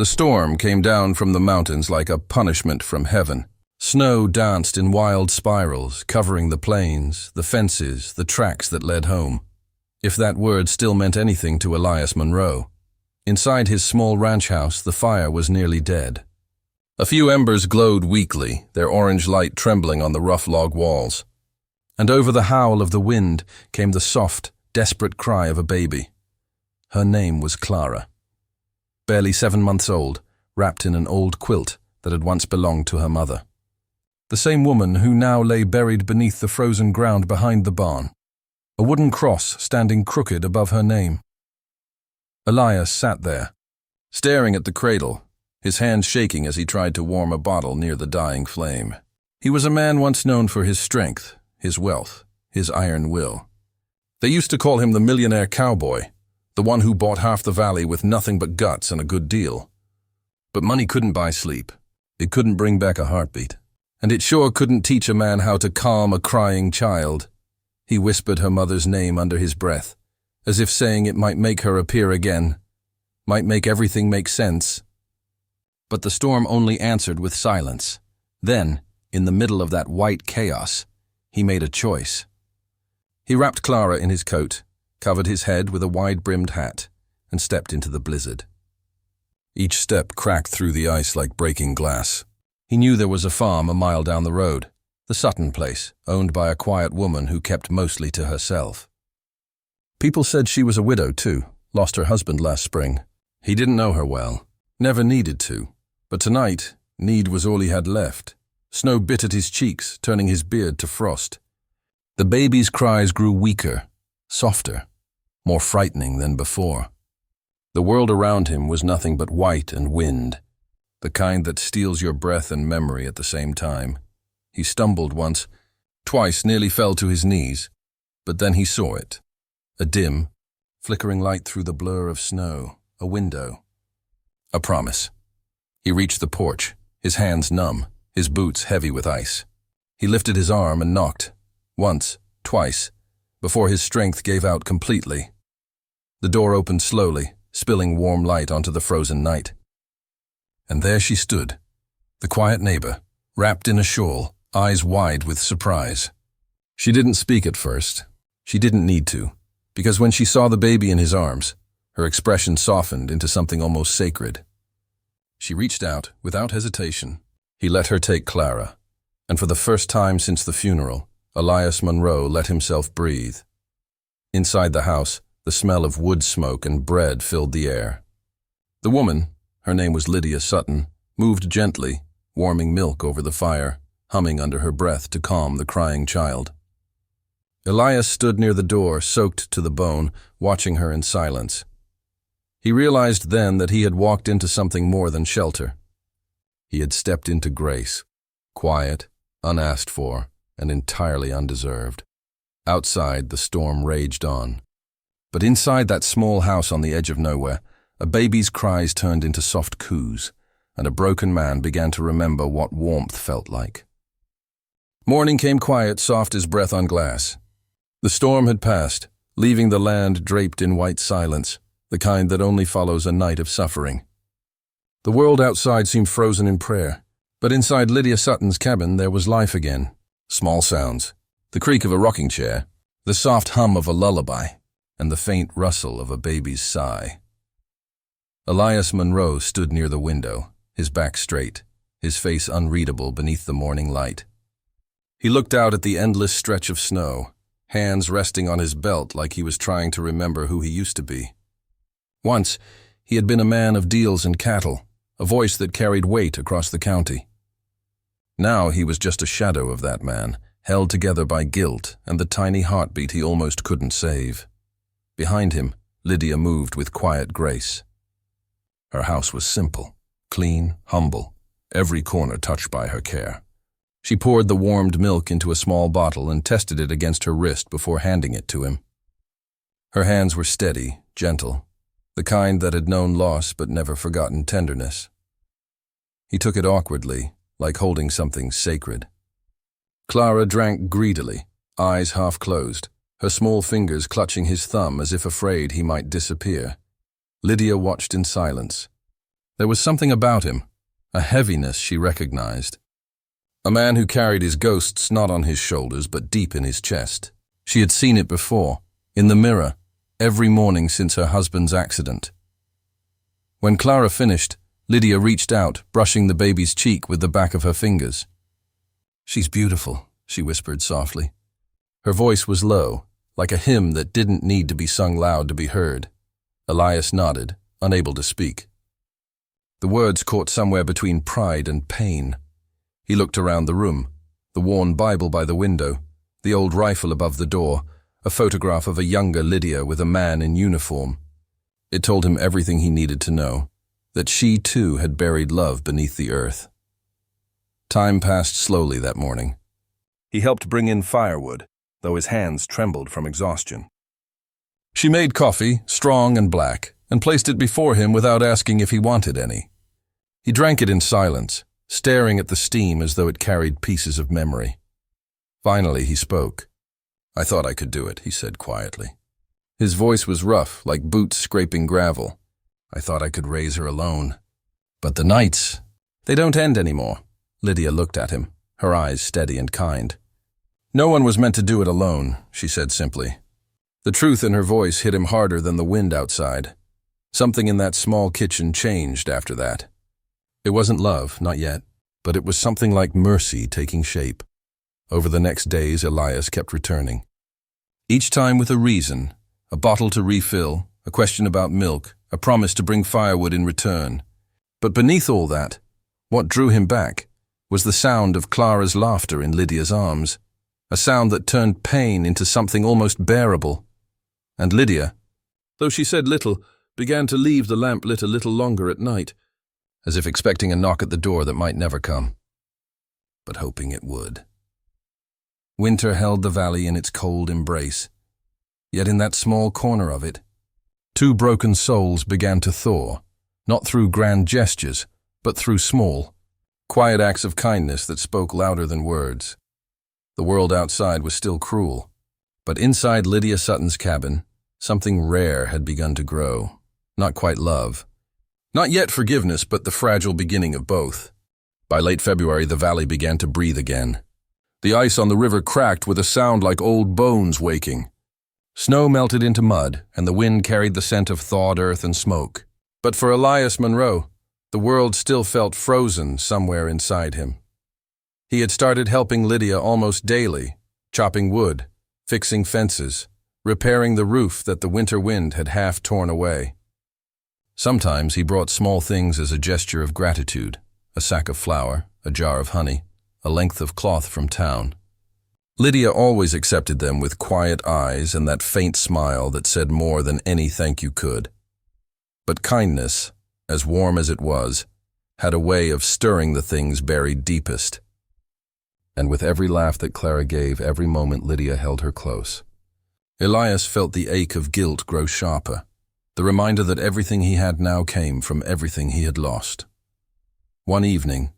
The storm came down from the mountains like a punishment from heaven. Snow danced in wild spirals, covering the plains, the fences, the tracks that led home. If that word still meant anything to Elias Monroe. Inside his small ranch house, the fire was nearly dead. A few embers glowed weakly, their orange light trembling on the rough log walls. And over the howl of the wind came the soft, desperate cry of a baby. Her name was Clara. Barely 7 months old, wrapped in an old quilt that had once belonged to her mother. The same woman who now lay buried beneath the frozen ground behind the barn, a wooden cross standing crooked above her name. Elias sat there, staring at the cradle, his hands shaking as he tried to warm a bottle near the dying flame. He was a man once known for his strength, his wealth, his iron will. They used to call him the Millionaire Cowboy, the one who bought half the valley with nothing but guts and a good deal. But money couldn't buy sleep. It couldn't bring back a heartbeat. And it sure couldn't teach a man how to calm a crying child. He whispered her mother's name under his breath, as if saying it might make her appear again, might make everything make sense. But the storm only answered with silence. Then, in the middle of that white chaos, he made a choice. He wrapped Clara in his coat, covered his head with a wide-brimmed hat, and stepped into the blizzard. Each step cracked through the ice like breaking glass. He knew there was a farm a mile down the road, the Sutton place, owned by a quiet woman who kept mostly to herself. People said she was a widow too, lost her husband last spring. He didn't know her well, never needed to, but tonight, need was all he had left. Snow bit at his cheeks, turning his beard to frost. The baby's cries grew weaker, softer, more frightening than before. The world around him was nothing but white and wind, the kind that steals your breath and memory at the same time. He stumbled once, twice nearly fell to his knees, but then he saw it. A dim, flickering light through the blur of snow, a window. A promise. He reached the porch, his hands numb, his boots heavy with ice. He lifted his arm and knocked, once, twice, before his strength gave out completely. The door opened slowly, spilling warm light onto the frozen night. And there she stood, the quiet neighbor, wrapped in a shawl, eyes wide with surprise. She didn't speak at first. She didn't need to, because when she saw the baby in his arms, her expression softened into something almost sacred. She reached out, without hesitation. He let her take Clara, and for the first time since the funeral, Elias Monroe let himself breathe. Inside the house, the smell of wood smoke and bread filled the air. The woman, her name was Lydia Sutton, moved gently, warming milk over the fire, humming under her breath to calm the crying child. Elias stood near the door, soaked to the bone, watching her in silence. He realized then that he had walked into something more than shelter. He had stepped into grace, quiet, unasked for, and entirely undeserved. Outside, the storm raged on. But inside that small house on the edge of nowhere, a baby's cries turned into soft coos, and a broken man began to remember what warmth felt like. Morning came quiet, soft as breath on glass. The storm had passed, leaving the land draped in white silence, the kind that only follows a night of suffering. The world outside seemed frozen in prayer, but inside Lydia Sutton's cabin there was life again. Small sounds, the creak of a rocking chair, the soft hum of a lullaby, and the faint rustle of a baby's sigh. Elias Monroe stood near the window, his back straight, his face unreadable beneath the morning light. He looked out at the endless stretch of snow, hands resting on his belt like he was trying to remember who he used to be. Once, he had been a man of deals and cattle, a voice that carried weight across the county. Now he was just a shadow of that man, held together by guilt and the tiny heartbeat he almost couldn't save. Behind him, Lydia moved with quiet grace. Her house was simple, clean, humble, every corner touched by her care. She poured the warmed milk into a small bottle and tested it against her wrist before handing it to him. Her hands were steady, gentle, the kind that had known loss but never forgotten tenderness. He took it awkwardly, like holding something sacred. Clara drank greedily, eyes half closed, her small fingers clutching his thumb as if afraid he might disappear. Lydia watched in silence. There was something about him, a heaviness she recognized. A man who carried his ghosts not on his shoulders but deep in his chest. She had seen it before, in the mirror, every morning since her husband's accident. When Clara finished, Lydia reached out, brushing the baby's cheek with the back of her fingers. "She's beautiful," she whispered softly. Her voice was low, like a hymn that didn't need to be sung loud to be heard. Elias nodded, unable to speak. The words caught somewhere between pride and pain. He looked around the room, the worn Bible by the window, the old rifle above the door, a photograph of a younger Lydia with a man in uniform. It told him everything he needed to know, that she too had buried love beneath the earth. Time passed slowly that morning. He helped bring in firewood, though his hands trembled from exhaustion. She made coffee, strong and black, and placed it before him without asking if he wanted any. He drank it in silence, staring at the steam as though it carried pieces of memory. Finally he spoke. "I thought I could do it," he said quietly. His voice was rough, like boots scraping gravel. "I thought I could raise her alone. But the nights, they don't end anymore." Lydia looked at him, her eyes steady and kind. "No one was meant to do it alone," she said simply. The truth in her voice hit him harder than the wind outside. Something in that small kitchen changed after that. It wasn't love, not yet, but it was something like mercy taking shape. Over the next days, Elias kept returning. Each time with a reason, a bottle to refill, a question about milk, a promise to bring firewood in return. But beneath all that, what drew him back was the sound of Clara's laughter in Lydia's arms, a sound that turned pain into something almost bearable. And Lydia, though she said little, began to leave the lamp lit a little longer at night, as if expecting a knock at the door that might never come, but hoping it would. Winter held the valley in its cold embrace, yet in that small corner of it, two broken souls began to thaw, not through grand gestures, but through small, quiet acts of kindness that spoke louder than words. The world outside was still cruel, but inside Lydia Sutton's cabin, something rare had begun to grow. Not quite love. Not yet forgiveness, but the fragile beginning of both. By late February, the valley began to breathe again. The ice on the river cracked with a sound like old bones waking. Snow melted into mud, and the wind carried the scent of thawed earth and smoke. But for Elias Monroe, the world still felt frozen somewhere inside him. He had started helping Lydia almost daily, chopping wood, fixing fences, repairing the roof that the winter wind had half torn away. Sometimes he brought small things as a gesture of gratitude, a sack of flour, a jar of honey, a length of cloth from town. Lydia always accepted them with quiet eyes and that faint smile that said more than any thank you could. But kindness, as warm as it was, had a way of stirring the things buried deepest. And with every laugh that Clara gave, every moment Lydia held her close. Elias felt the ache of guilt grow sharper, the reminder that everything he had now came from everything he had lost. One evening,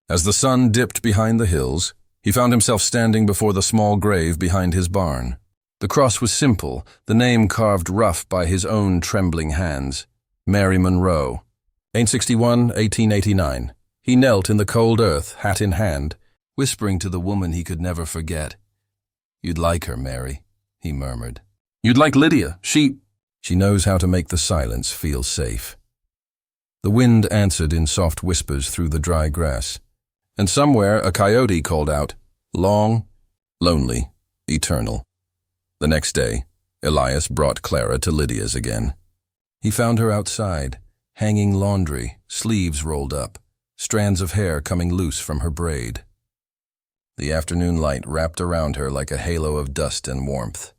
as the sun dipped behind the hills, he found himself standing before the small grave behind his barn. The cross was simple, the name carved rough by his own trembling hands. Mary Monroe. 861, 1889. He knelt in the cold earth, hat in hand, whispering to the woman he could never forget. "You'd like her, Mary," he murmured. "You'd like Lydia. She knows how to make the silence feel safe." The wind answered in soft whispers through the dry grass, and somewhere a coyote called out, long, lonely, eternal. The next day, Elias brought Clara to Lydia's again. He found her outside, hanging laundry, sleeves rolled up, strands of hair coming loose from her braid. The afternoon light wrapped around her like a halo of dust and warmth.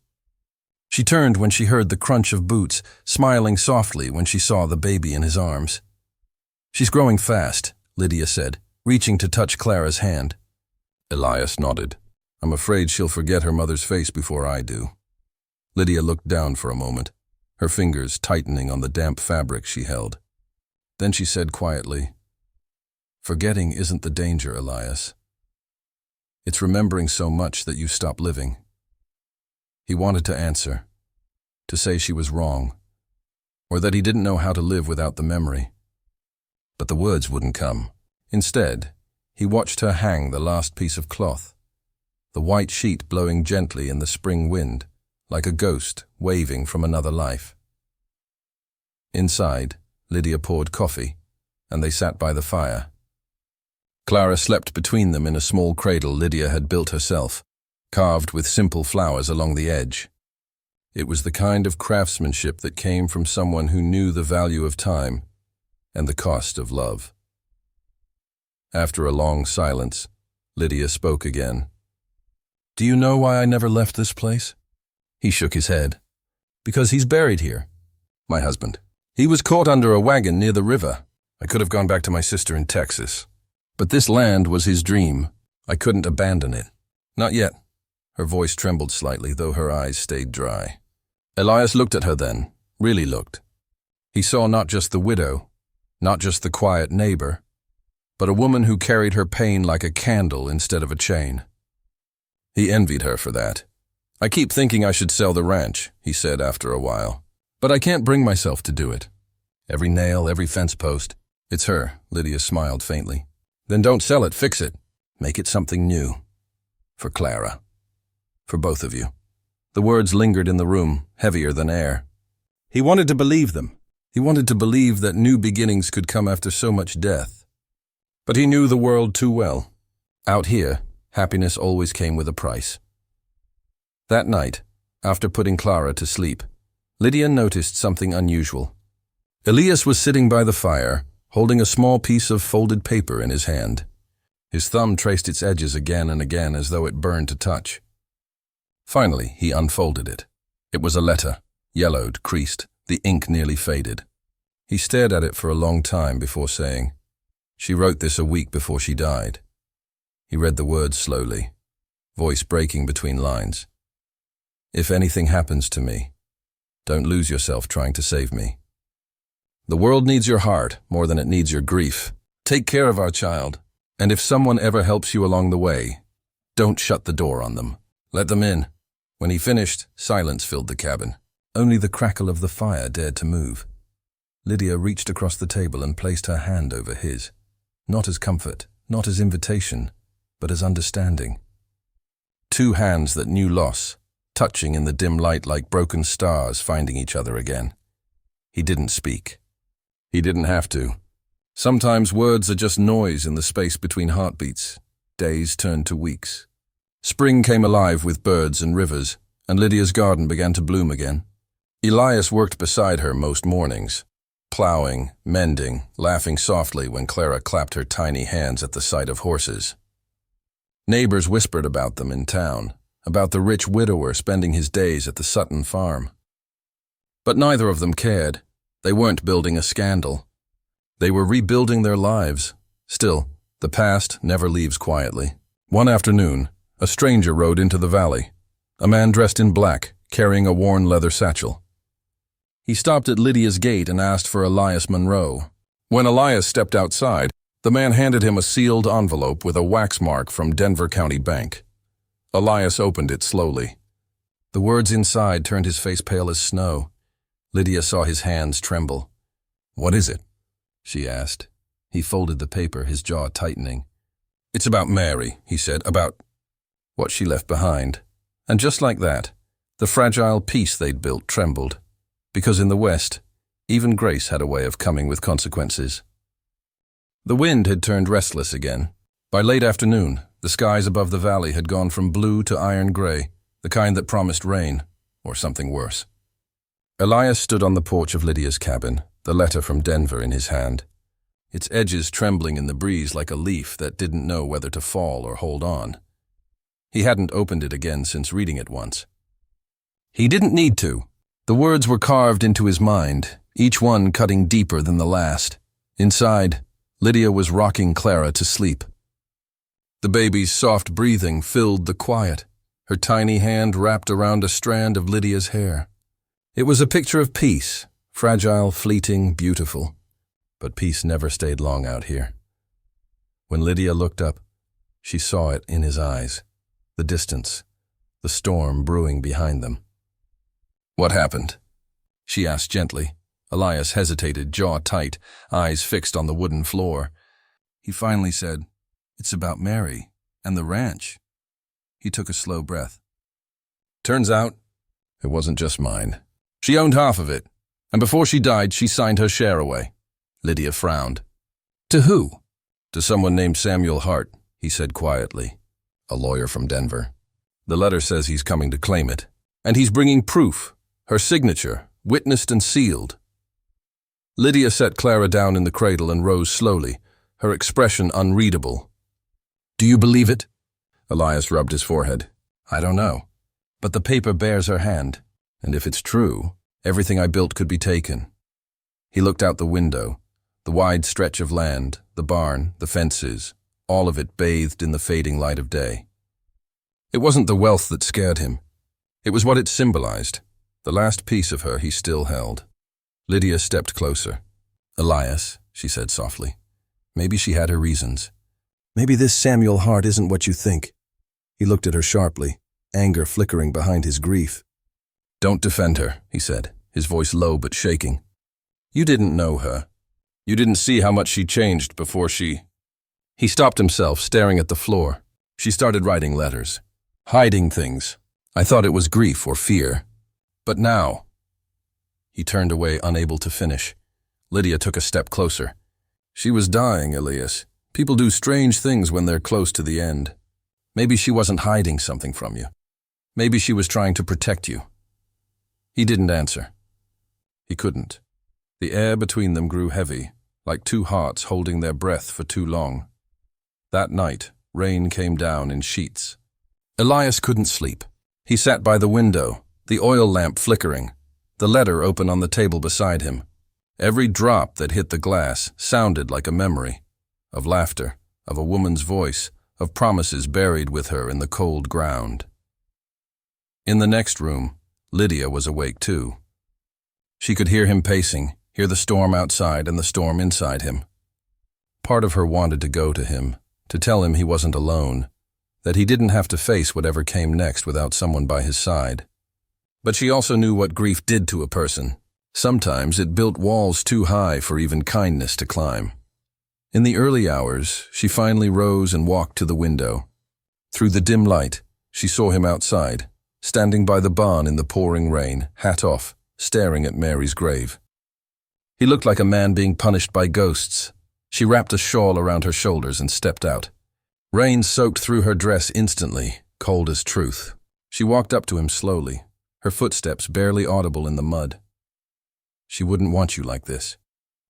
She turned when she heard the crunch of boots, smiling softly when she saw the baby in his arms. "She's growing fast," Lydia said, reaching to touch Clara's hand. Elias nodded. "I'm afraid she'll forget her mother's face before I do." Lydia looked down for a moment, her fingers tightening on the damp fabric she held. Then she said quietly, "Forgetting isn't the danger, Elias. It's remembering so much that you stop living." He wanted to answer, to say she was wrong, or that he didn't know how to live without the memory. but the words wouldn't come. Instead, he watched her hang the last piece of cloth, the white sheet blowing gently in the spring wind, like a ghost waving from another life. Inside, Lydia poured coffee, and they sat by the fire. Clara slept between them in a small cradle Lydia had built herself, carved with simple flowers along the edge. It was the kind of craftsmanship that came from someone who knew the value of time and the cost of love. After a long silence, Lydia spoke again. "Do you know why I never left this place?" He shook his head. "Because he's buried here, my husband. He was caught under a wagon near the river. I could have gone back to my sister in Texas. But this land was his dream. I couldn't abandon it. Not yet." Her voice trembled slightly, though her eyes stayed dry. Elias looked at her then, really looked. He saw not just the widow, not just the quiet neighbor, but a woman who carried her pain like a candle instead of a chain. He envied her for that. "I keep thinking I should sell the ranch," he said after a while. "But I can't bring myself to do it. Every nail, every fence post. It's her," Lydia smiled faintly. "Then don't sell it, fix it. Make it something new. For Clara. For both of you." The words lingered in the room, heavier than air. He wanted to believe them. He wanted to believe that new beginnings could come after so much death. But he knew the world too well. Out here, happiness always came with a price. That night, after putting Clara to sleep, Lydia noticed something unusual. Elias was sitting by the fire, holding a small piece of folded paper in his hand. His thumb traced its edges again and again as though it burned to touch. Finally, he unfolded it. It was a letter, yellowed, creased, the ink nearly faded. He stared at it for a long time before saying, "She wrote this a week before she died." He read the words slowly, voice breaking between lines. "If anything happens to me, don't lose yourself trying to save me. The world needs your heart more than it needs your grief. Take care of our child, and if someone ever helps you along the way, don't shut the door on them. Let them in." When he finished, silence filled the cabin. Only the crackle of the fire dared to move. Lydia reached across the table and placed her hand over his, not as comfort, not as invitation, but as understanding. Two hands that knew loss, touching in the dim light like broken stars finding each other again. He didn't speak. He didn't have to. Sometimes words are just noise in the space between heartbeats. Days turned to weeks. Spring came alive with birds and rivers, and Lydia's garden began to bloom again. Elias worked beside her most mornings, plowing, mending, laughing softly when Clara clapped her tiny hands at the sight of horses. Neighbors whispered about them in town, about the rich widower spending his days at the Sutton farm. But neither of them cared. They weren't building a scandal. They were rebuilding their lives. Still, the past never leaves quietly. One afternoon, a stranger rode into the valley, a man dressed in black, carrying a worn leather satchel. He stopped at Lydia's gate and asked for Elias Monroe. When Elias stepped outside, the man handed him a sealed envelope with a wax mark from Denver County Bank. Elias opened it slowly. The words inside turned his face pale as snow. Lydia saw his hands tremble. "What is it?" she asked. He folded the paper, his jaw tightening. "It's about Mary," he said, "about what she left behind." And just like that, the fragile peace they'd built trembled. Because in the West, even grace had a way of coming with consequences. The wind had turned restless again. By late afternoon, the skies above the valley had gone from blue to iron gray, the kind that promised rain, or something worse. Elias stood on the porch of Lydia's cabin, the letter from Denver in his hand, its edges trembling in the breeze like a leaf that didn't know whether to fall or hold on. He hadn't opened it again since reading it once. He didn't need to. The words were carved into his mind, each one cutting deeper than the last. Inside, Lydia was rocking Clara to sleep. The baby's soft breathing filled the quiet, her tiny hand wrapped around a strand of Lydia's hair. It was a picture of peace, fragile, fleeting, beautiful. But peace never stayed long out here. When Lydia looked up, she saw it in his eyes, the distance, the storm brewing behind them. "What happened?" she asked gently. Elias hesitated, jaw tight, eyes fixed on the wooden floor. He finally said, "It's about Mary and the ranch." He took a slow breath. "Turns out, it wasn't just mine. She owned half of it, and before she died, she signed her share away." Lydia frowned. "To who?" "To someone named Samuel Hart," he said quietly. "A lawyer from Denver. The letter says he's coming to claim it, and he's bringing proof, her signature, witnessed and sealed." Lydia set Clara down in the cradle and rose slowly, her expression unreadable. "Do you believe it?" Elias rubbed his forehead. "I don't know. But the paper bears her hand, and if it's true, everything I built could be taken." He looked out the window, the wide stretch of land, the barn, the fences, all of it bathed in the fading light of day. It wasn't the wealth that scared him. It was what it symbolized, the last piece of her he still held. Lydia stepped closer. "Elias," she said softly, "maybe she had her reasons. Maybe this Samuel Hart isn't what you think." He looked at her sharply, anger flickering behind his grief. "Don't defend her," he said, his voice low but shaking. "You didn't know her. You didn't see how much she changed before she—" He stopped himself, staring at the floor. "She started writing letters, hiding things. I thought it was grief or fear. But now—" He turned away, unable to finish. Lydia took a step closer. "She was dying, Elias. People do strange things when they're close to the end. Maybe she wasn't hiding something from you. Maybe she was trying to protect you." He didn't answer. He couldn't. The air between them grew heavy, like two hearts holding their breath for too long. That night, rain came down in sheets. Elias couldn't sleep. He sat by the window, the oil lamp flickering, the letter open on the table beside him. Every drop that hit the glass sounded like a memory, of laughter, of a woman's voice, of promises buried with her in the cold ground. In the next room, Lydia was awake too. She could hear him pacing, hear the storm outside and the storm inside him. Part of her wanted to go to him, to tell him he wasn't alone, that he didn't have to face whatever came next without someone by his side. But she also knew what grief did to a person. Sometimes it built walls too high for even kindness to climb. In the early hours, she finally rose and walked to the window. Through the dim light, she saw him outside, standing by the barn in the pouring rain, hat off, staring at Mary's grave. He looked like a man being punished by ghosts. She wrapped a shawl around her shoulders and stepped out. Rain soaked through her dress instantly, cold as truth. She walked up to him slowly, her footsteps barely audible in the mud. "She wouldn't want you like this,"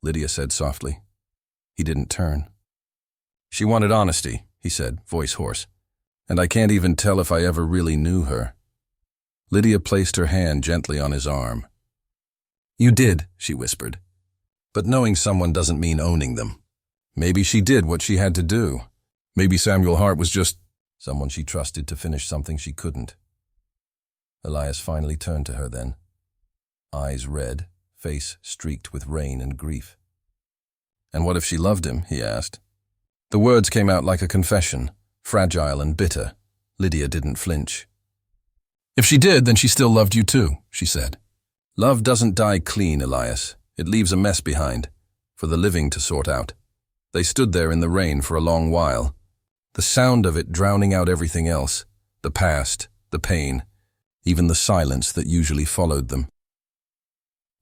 Lydia said softly. He didn't turn. "She wanted honesty," he said, voice hoarse. "And I can't even tell if I ever really knew her." Lydia placed her hand gently on his arm. "You did," she whispered. "But knowing someone doesn't mean owning them. Maybe she did what she had to do. Maybe Samuel Hart was just someone she trusted to finish something she couldn't." Elias finally turned to her then, eyes red, face streaked with rain and grief. "And what if she loved him?" he asked. The words came out like a confession, fragile and bitter. Lydia didn't flinch. "If she did, then she still loved you too," she said. "Love doesn't die clean, Elias. It leaves a mess behind, for the living to sort out." They stood there in the rain for a long while, the sound of it drowning out everything else, the past, the pain, even the silence that usually followed them.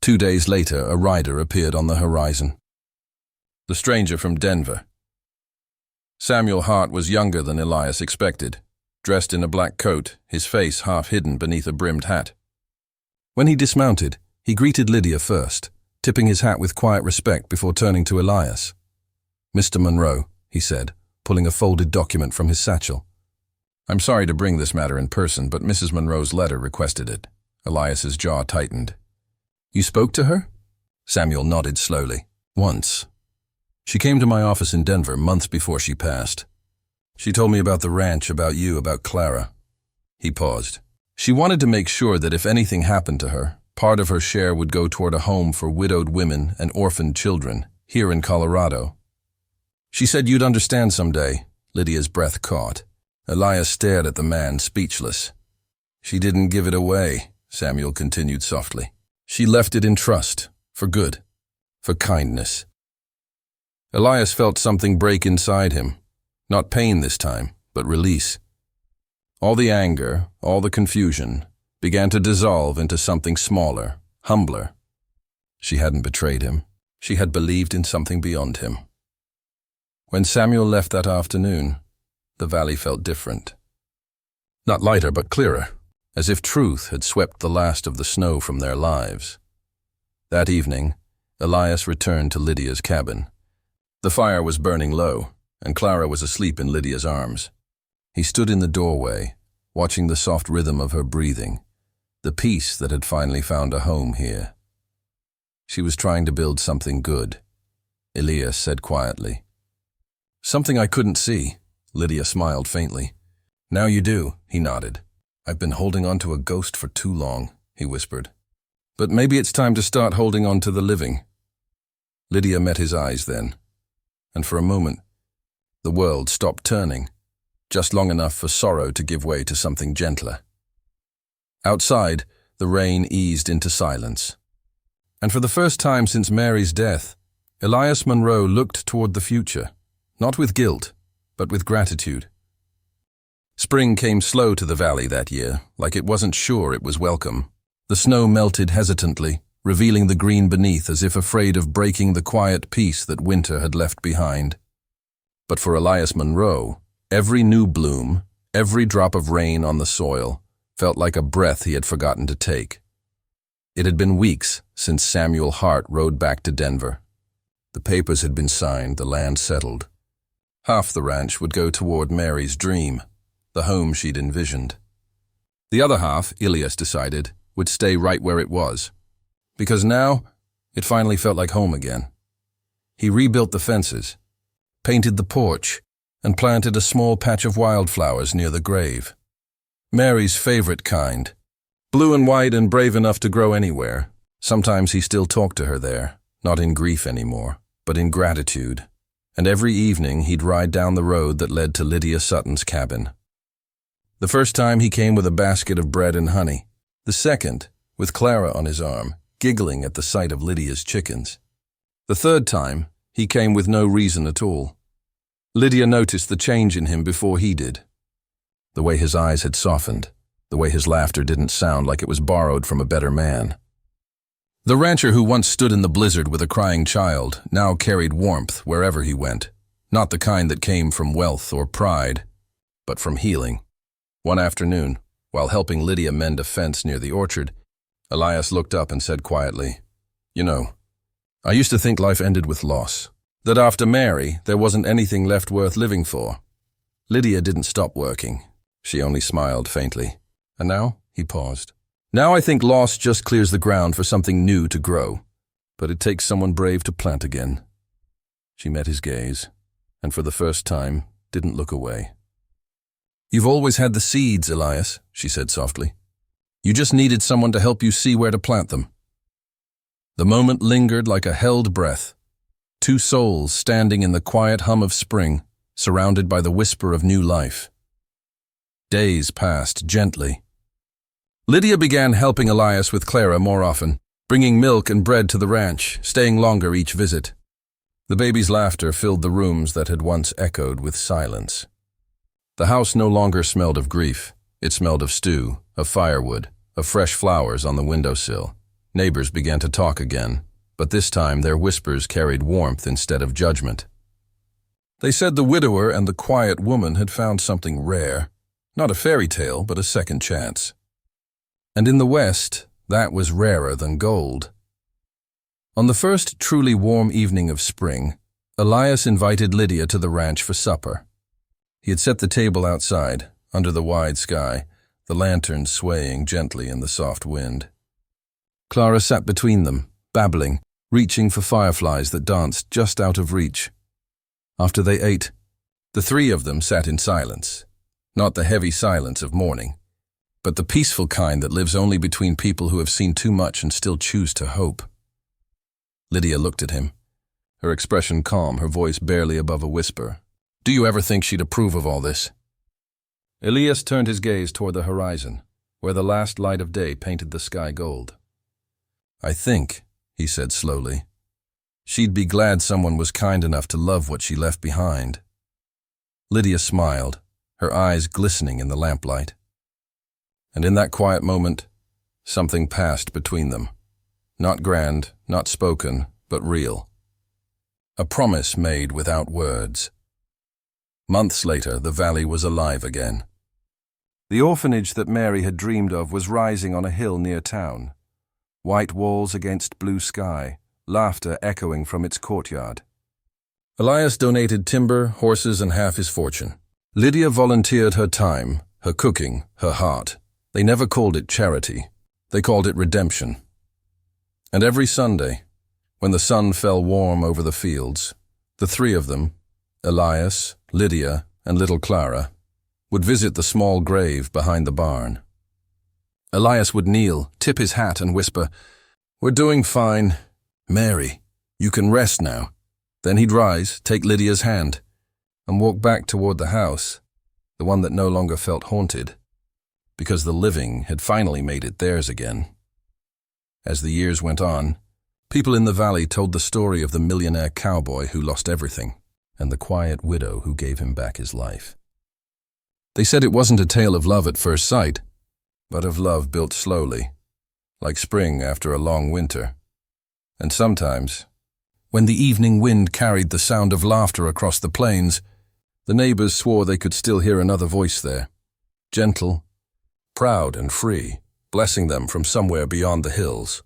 2 days later, a rider appeared on the horizon. The stranger from Denver. Samuel Hart was younger than Elias expected, dressed in a black coat, his face half hidden beneath a brimmed hat. When he dismounted, he greeted Lydia first, tipping his hat with quiet respect before turning to Elias. "Mr. Monroe," he said, pulling a folded document from his satchel. "I'm sorry to bring this matter in person, but Mrs. Monroe's letter requested it." Elias's jaw tightened. "You spoke to her?" Samuel nodded slowly. "Once. She came to my office in Denver months before she passed. She told me about the ranch, about you, about Clara." He paused. "She wanted to make sure that if anything happened to her, part of her share would go toward a home for widowed women and orphaned children, here in Colorado. She said you'd understand someday." Lydia's breath caught. Elias stared at the man, speechless. "She didn't give it away," Samuel continued softly. "She left it in trust, For good. For kindness. Elias felt something break inside him. Not pain this time, but release. All the anger, all the confusion, began to dissolve into something smaller, humbler. She hadn't betrayed him. She had believed in something beyond him. When Samuel left that afternoon, the valley felt different. Not lighter, but clearer, as if truth had swept the last of the snow from their lives. That evening, Elias returned to Lydia's cabin. The fire was burning low, and Clara was asleep in Lydia's arms. He stood in the doorway, watching the soft rhythm of her breathing, the peace that had finally found a home here. She was trying to build something good, Elias said quietly. Something I couldn't see, Lydia smiled faintly. Now you do, he nodded. I've been holding on to a ghost for too long, he whispered. But maybe it's time to start holding on to the living. Lydia met his eyes then, and for a moment, the world stopped turning, just long enough for sorrow to give way to something gentler. Outside, the rain eased into silence. And for the first time since Mary's death, Elias Munro looked toward the future, not with guilt, but with gratitude. Spring came slow to the valley that year, like it wasn't sure it was welcome. The snow melted hesitantly, revealing the green beneath as if afraid of breaking the quiet peace that winter had left behind. But for Elias Munro, every new bloom, every drop of rain on the soil, felt like a breath he had forgotten to take. It had been weeks since Samuel Hart rode back to Denver. The papers had been signed, the land settled. Half the ranch would go toward Mary's dream, the home she'd envisioned. The other half, Elias decided, would stay right where it was, because now it finally felt like home again. He rebuilt the fences, painted the porch, and planted a small patch of wildflowers near the grave. Mary's favorite kind, blue and white and brave enough to grow anywhere. Sometimes he still talked to her there, not in grief anymore, but in gratitude. And every evening he'd ride down the road that led to Lydia Sutton's cabin. The first time he came with a basket of bread and honey. The second, with Clara on his arm, giggling at the sight of Lydia's chickens. The third time, he came with no reason at all. Lydia noticed the change in him before he did. The way his eyes had softened, the way his laughter didn't sound like it was borrowed from a better man. The rancher who once stood in the blizzard with a crying child now carried warmth wherever he went, not the kind that came from wealth or pride, but from healing. One afternoon, while helping Lydia mend a fence near the orchard, Elias looked up and said quietly, "You know, I used to think life ended with loss, that after Mary there wasn't anything left worth living for." Lydia didn't stop working. She only smiled faintly. And now, he paused. "Now I think loss just clears the ground for something new to grow, but it takes someone brave to plant again." She met his gaze, and for the first time, didn't look away. "You've always had the seeds, Elias," she said softly. "You just needed someone to help you see where to plant them." The moment lingered like a held breath. Two souls standing in the quiet hum of spring, surrounded by the whisper of new life. Days passed gently. Lydia began helping Elias with Clara more often, bringing milk and bread to the ranch, staying longer each visit. The baby's laughter filled the rooms that had once echoed with silence. The house no longer smelled of grief. It smelled of stew, of firewood, of fresh flowers on the windowsill. Neighbors began to talk again, but this time their whispers carried warmth instead of judgment. They said the widower and the quiet woman had found something rare, not a fairy tale, but a second chance. And in the West, that was rarer than gold. On the first truly warm evening of spring, Elias invited Lydia to the ranch for supper. He had set the table outside, under the wide sky, the lanterns swaying gently in the soft wind. Clara sat between them, babbling, reaching for fireflies that danced just out of reach. After they ate, the three of them sat in silence, not the heavy silence of mourning, but the peaceful kind that lives only between people who have seen too much and still choose to hope. Lydia looked at him, her expression calm, her voice barely above a whisper. "Do you ever think she'd approve of all this?" Elias turned his gaze toward the horizon, where the last light of day painted the sky gold. "I think," he said slowly. She'd be glad someone was kind enough to love what she left behind. Lydia smiled, her eyes glistening in the lamplight. And in that quiet moment, something passed between them. Not grand, not spoken, but real. A promise made without words. Months later, the valley was alive again. The orphanage that Mary had dreamed of was rising on a hill near town. White walls against blue sky, laughter echoing from its courtyard. Elias donated timber, horses, and half his fortune. Lydia volunteered her time, her cooking, her heart. They never called it charity. They called it redemption. And every Sunday, when the sun fell warm over the fields, the three of them, Elias, Lydia, and little Clara, would visit the small grave behind the barn. Elias would kneel, tip his hat, and whisper, "We're doing fine. Mary, you can rest now." Then he'd rise, take Lydia's hand, and walk back toward the house, the one that no longer felt haunted, because the living had finally made it theirs again. As the years went on, people in the valley told the story of the millionaire cowboy who lost everything, and the quiet widow who gave him back his life. They said it wasn't a tale of love at first sight, but of love built slowly, like spring after a long winter. And sometimes, when the evening wind carried the sound of laughter across the plains, the neighbors swore they could still hear another voice there, gentle, proud and free, blessing them from somewhere beyond the hills.